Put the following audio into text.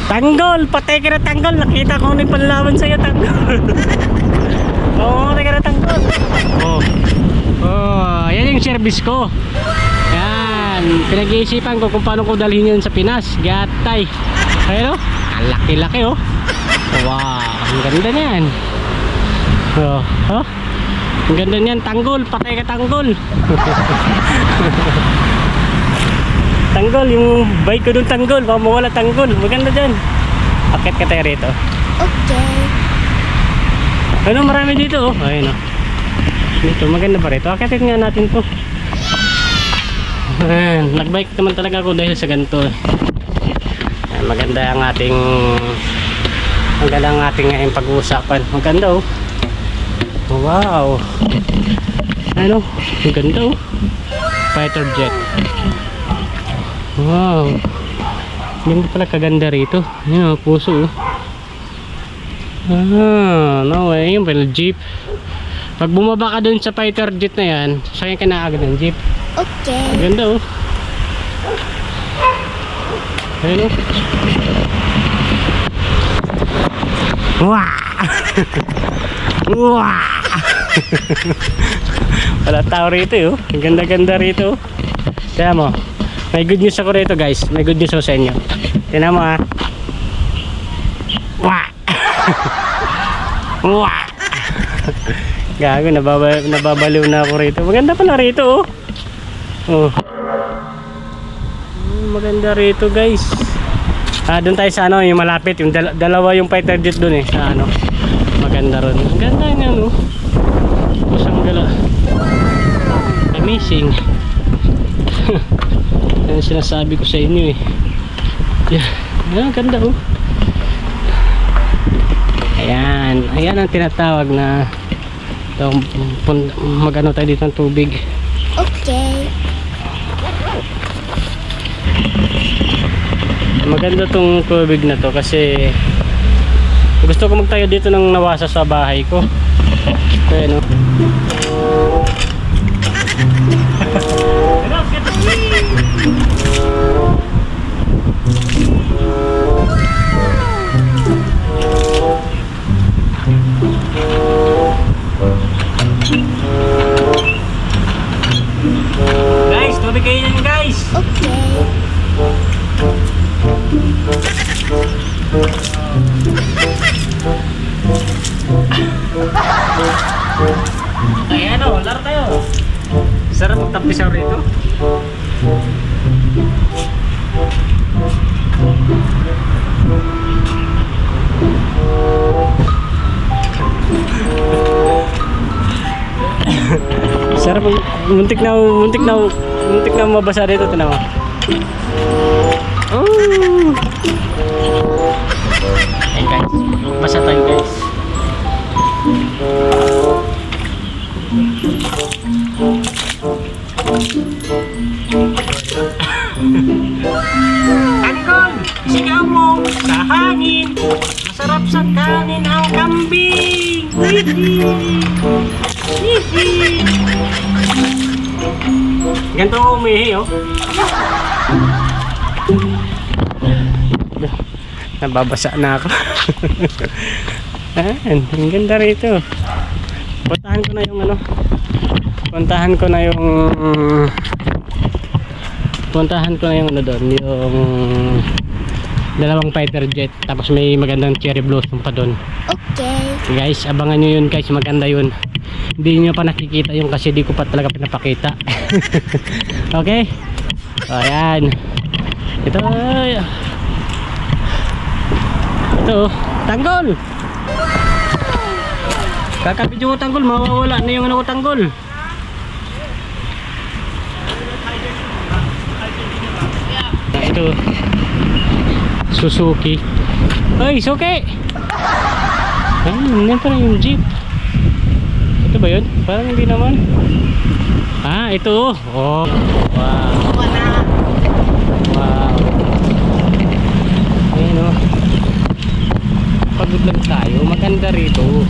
Tanggol, patay ka na tanggol. Nakita ko may panlaban sa'yo, tanggol. Oo, patay ka na tanggol. Yan yung service ko. Yan, pinag-iisipan ko kung paano ko dalhin yun sa Pinas. Gatay. Ayun o, ang laki-laki o. Wow, ang ganda niyan. Ang ganda niyan, tanggol, patay ka tanggol. Tanggol, yung bike ko dun tanggol, baka mawala tanggol. Maganda dyan. Akit ka tayo rito. Okay. Ano, marami dito oh. Ayun oh. Dito, maganda pa rito. Akitin nga natin to. Nagbike naman talaga ako dahil sa ganito. Maganda ang ating ngayong pag-uusapan. Maganda oh. Wow. Ano? Maganda oh. Fighter jet. Wow. Hindi pala kaganda rito. Yan oh, puso oh. No way. Yung pala jeep. Pag bumaba ka dun sa fighter jet na yan, sakyan ka na agad ng jeep. Okay. Maganda oh. Ayun oh. Wah! Wah! Wala tao rito oh. Ang ganda-ganda rito. Kaya mo, may good news ako rito guys. May good news ako sa inyo. Tingnan mo ah. Wah! Wah! Gago, nababaliw na ako rito. Maganda pala rito oh. Maganda rito guys. Doon tayo sa ano, yung malapit, yung dalawa yung fighter jet doon sa ano. Maganda ron. Ang ganda niya no. Kusang gala. Amazing. Yan sinasabi ko sa inyo Yan, ganda oh. Ayan ang tinatawag na magano tayo dito ng tubig. Okay. Maganda tong tubig na to kasi gusto ko magtayo dito ng nawasa sa bahay ko. Kaya no. Guys, tubig kayo yan guys. Okay. Ayan o, laro tayo. Sarap magtampisaw rito. Sarap, muntik na mabasa dito, tinawa. Oh. Hey guys, basa tayo guys. Tanggol, sigaw mo sa hangin. Masarap sa kanin ang kambing. Ganito ko umihi oh. Nababasa na ako. Ang ganda rito. Puntahan ko na yung ano. Puntahan ko na yung ano doon, yung dalawang fighter jet, tapos may magandang cherry blossom pa doon. Okay. Guys, abangan nyo yun guys, maganda yun. Hindi nyo pa nakikita yun kasi di ko pa talaga pinapakita. Okay? Ayan. Ito tanggol. Kakabidyo ko tanggol, mawawala na yung ano ko tanggol. Ito Suzuki. Ay, Suzuki! Ayun, yan pala yung jeep. Ito ba yun? Parang hindi naman. Ito oh. Wow. Wow. Ayun oh. Pagod lang tayo, maganda rito.